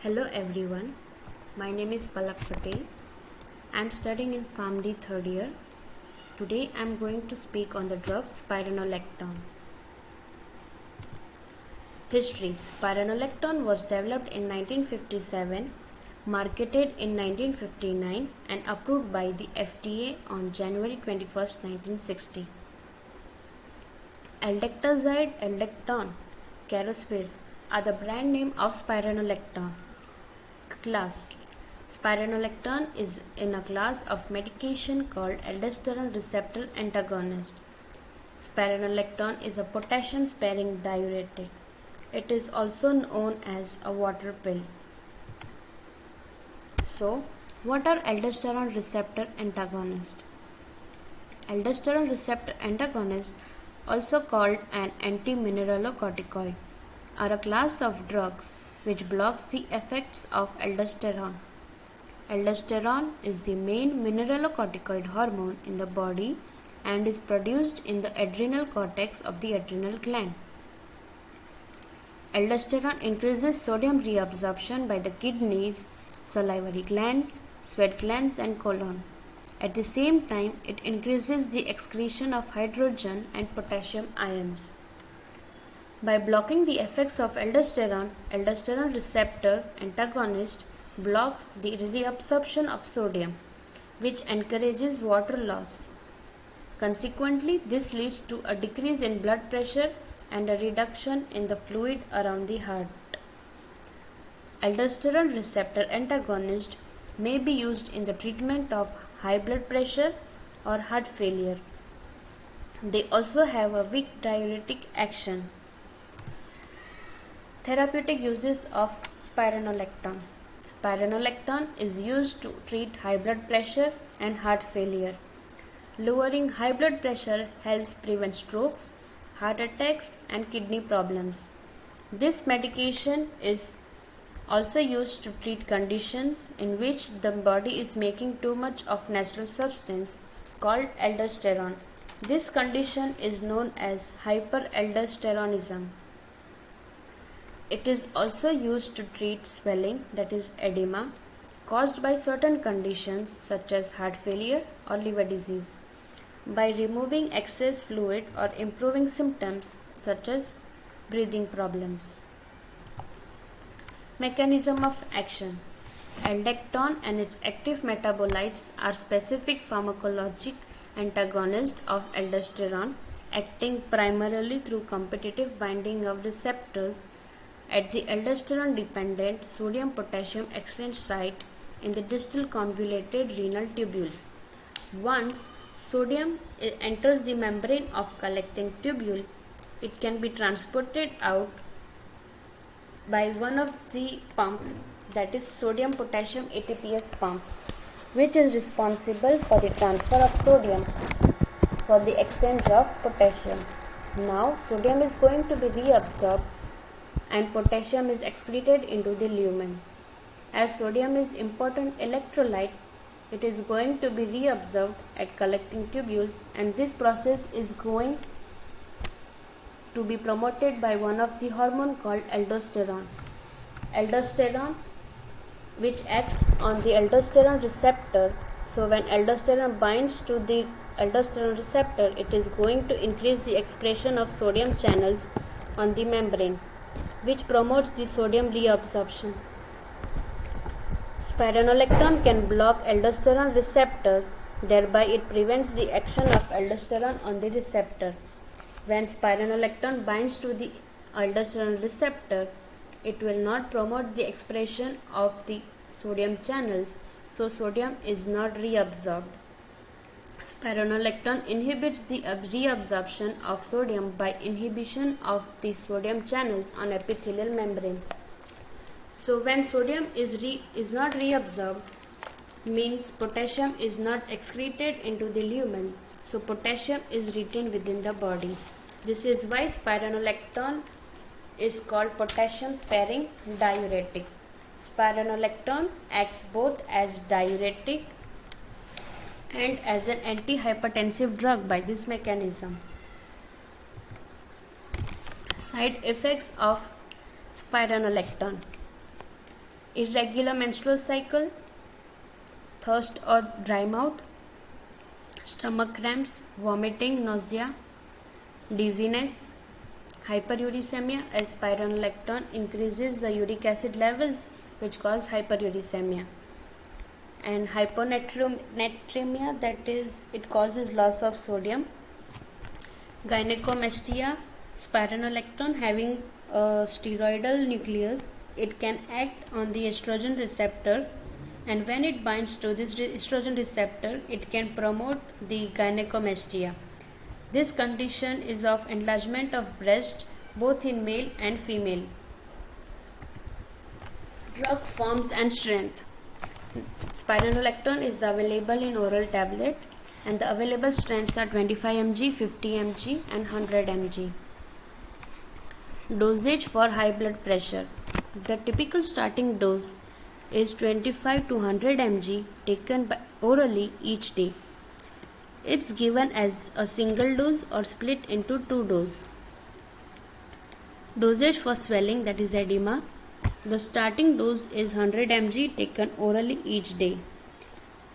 Hello everyone, my name is Palak Patel. I am studying in PharmD third year. Today I am going to speak on the drug spironolactone. History. Spironolactone was developed in 1957, marketed in 1959 and approved by the FDA on January 21st, 1960. Aldactazide, aldactone, Carospir are the brand name of spironolactone. Class. Spironolactone is in a class of medication called aldosterone receptor antagonist. Spironolactone is a potassium sparing diuretic. It is also known as a water pill. So, what are aldosterone receptor antagonists? Aldosterone receptor antagonists, also called an anti-mineralocorticoid, are a class of drugs which blocks the effects of aldosterone. Aldosterone is the main mineralocorticoid hormone in the body and is produced in the adrenal cortex of the adrenal gland. Aldosterone increases sodium reabsorption by the kidneys, salivary glands, sweat glands and colon. At the same time, it increases the excretion of hydrogen and potassium ions. By blocking the effects of aldosterone, aldosterone receptor antagonist blocks the reabsorption of sodium, which encourages water loss. Consequently, this leads to a decrease in blood pressure and a reduction in the fluid around the heart. Aldosterone receptor antagonist may be used in the treatment of high blood pressure or heart failure. They also have a weak diuretic action. Therapeutic uses of spironolactone. Spironolactone is used to treat high blood pressure and heart failure. Lowering high blood pressure helps prevent strokes, heart attacks, and kidney problems. This medication is also used to treat conditions in which the body is making too much of natural substance called aldosterone. This condition is known as hyperaldosteronism. It is also used to treat swelling, that is edema, caused by certain conditions such as heart failure or liver disease, by removing excess fluid or improving symptoms such as breathing problems. Mechanism of action. Aldactone and its active metabolites are specific pharmacologic antagonists of aldosterone, acting primarily through competitive binding of receptors at the aldosterone dependent sodium potassium exchange site in the distal convoluted renal tubule. Once sodium enters the membrane of collecting tubule, it can be transported out by one of the pump, that is sodium potassium ATPase pump, which is responsible for the transfer of sodium for the exchange of potassium. Now sodium is going to be reabsorbed and potassium is excreted into the lumen. As sodium is important electrolyte, it is going to be reabsorbed at collecting tubules, and this process is going to be promoted by one of the hormone called aldosterone. Aldosterone, which acts on the aldosterone receptor. So when aldosterone binds to the aldosterone receptor, it is going to increase the expression of sodium channels on the membrane, which promotes the sodium reabsorption. Spironolactone can block aldosterone receptor, thereby it prevents the action of aldosterone on the receptor. When spironolactone binds to the aldosterone receptor, it will not promote the expression of the sodium channels, so sodium is not reabsorbed. Spironolactone inhibits the reabsorption of sodium by inhibition of the sodium channels on epithelial membrane. So when sodium is not reabsorbed, means potassium is not excreted into the lumen, so potassium is retained within the body. This is why spironolactone is called potassium sparing diuretic. Spironolactone acts both as diuretic and as an antihypertensive drug by this mechanism. Side effects of spironolactone. irregular menstrual cycle, thirst or dry mouth, stomach cramps, vomiting, nausea, dizziness, hyperuricemia, as spironolactone increases the uric acid levels which cause hyperuricemia, and hyponatremia, that is, it causes loss of sodium. Gynecomastia, spironolactone having a steroidal nucleus, it can act on the estrogen receptor, and when it binds to this estrogen receptor, it can promote the gynecomastia. This condition is of enlargement of breast both in male and female. Drug forms and strength. Spironolactone is available in oral tablet, and the available strengths are 25 mg, 50 mg and 100 mg. Dosage for high blood pressure. The typical starting dose is 25 to 100 mg taken orally each day. It's given as a single dose or split into two doses. Dosage for swelling, that is edema. The starting dose is 100 mg taken orally each day.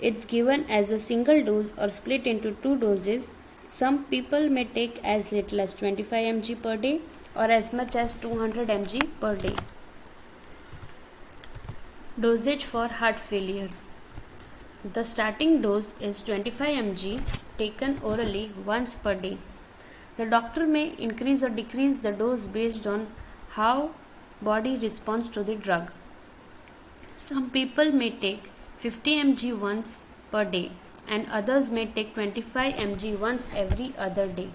It's given as a single dose or split into two doses. Some people may take as little as 25 mg per day or as much as 200 mg per day. Dosage for heart failure. The starting dose is 25 mg taken orally once per day. The doctor may increase or decrease the dose based on how body responds to the drug. Some people may take 50 mg once per day and others may take 25 mg once every other day.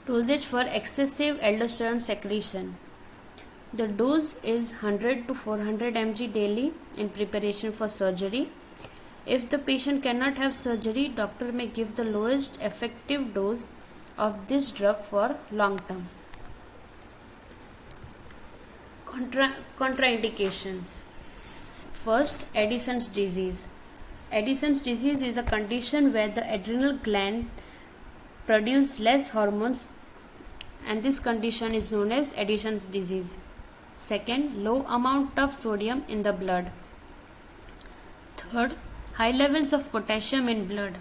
Dosage for excessive aldosterone secretion. The dose is 100 to 400 mg daily in preparation for surgery. If the patient cannot have surgery, doctor may give the lowest effective dose of this drug for long term. Contraindications. First, Addison's disease. Addison's disease is a condition where the adrenal gland produces less hormones, and this condition is known as Addison's disease. Second, low amount of sodium in the blood. Third, high levels of potassium in blood.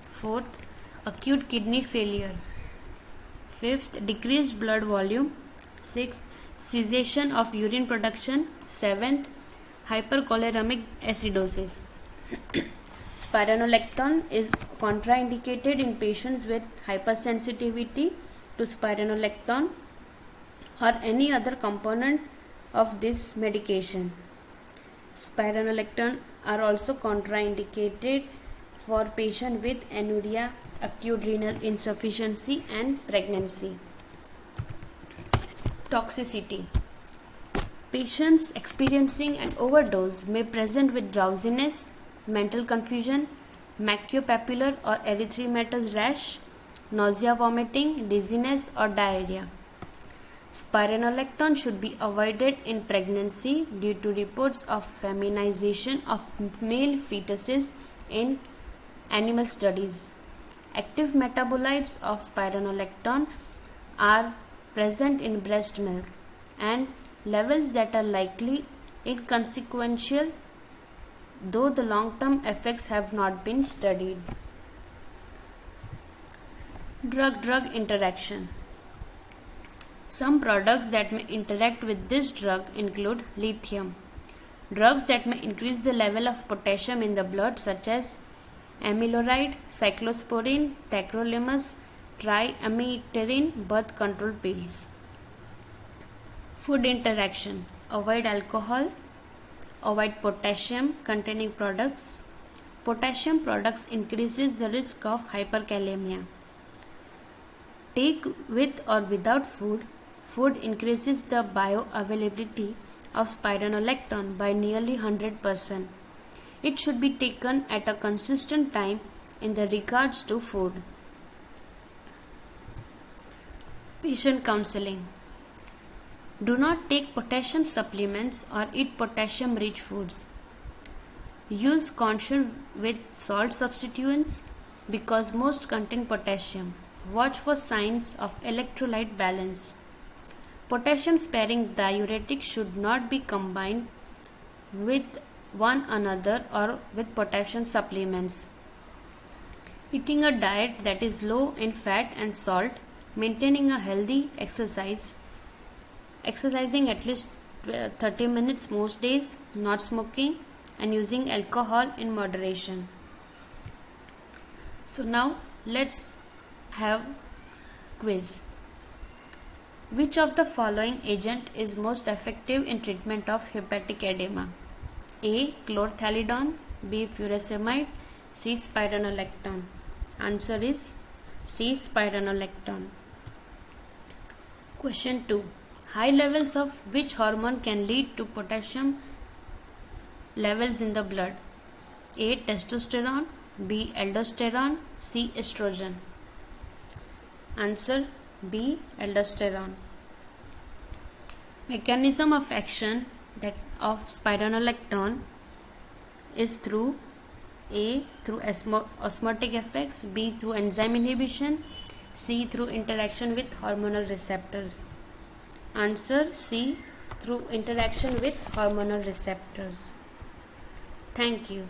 Fourth, acute kidney failure. Fifth, decreased blood volume. Sixth, cessation of urine production. Seventh, hypercholoremic acidosis. Spironolactone is contraindicated in patients with hypersensitivity to spironolactone or any other component of this medication. Spironolactone are also contraindicated for patients with anuria, acute renal insufficiency and pregnancy. Toxicity. Patients experiencing an overdose may present with drowsiness, mental confusion, maculopapular or erythematous rash, nausea, vomiting, dizziness or diarrhea. Spironolactone should be avoided in pregnancy due to reports of feminization of male fetuses in animal studies. Active metabolites of spironolactone are present in breast milk, and levels that are likely inconsequential, though the long-term effects have not been studied. Drug-drug interaction. Some products that may interact with this drug include lithium. Drugs that may increase the level of potassium in the blood, such as amiloride, cyclosporine, tacrolimus, triamiterine, birth control pills. Food interaction. Avoid alcohol. Avoid potassium containing products. Potassium products increases the risk of hyperkalemia. Take with or without food. Food increases the bioavailability of spironolactone by nearly 100%. It should be taken at a consistent time in the regards to food. Patient counseling. Do not take potassium supplements or eat potassium rich foods. Use caution with salt substituents because most contain potassium. Watch for signs of electrolyte balance. Potassium sparing diuretics should not be combined with one another or with potassium supplements. Eating a diet that is low in fat and salt, maintaining a healthy exercising at least 30 minutes most days, not smoking, and using alcohol in moderation. So now let's have quiz. Which of the following agent is most effective in treatment of hepatic edema? A. Chlorthalidone, B. Furosemide, C. Spironolactone. Answer is C. Spironolactone. Question 2. High levels of which hormone can lead to potassium levels in the blood? A. Testosterone, B. Aldosterone, C. Estrogen. Answer B. Aldosterone. Mechanism of action of spironolactone is through A. through osmotic effects, B. through enzyme inhibition, C. through interaction with hormonal receptors. Answer C. through interaction with hormonal receptors. Thank you.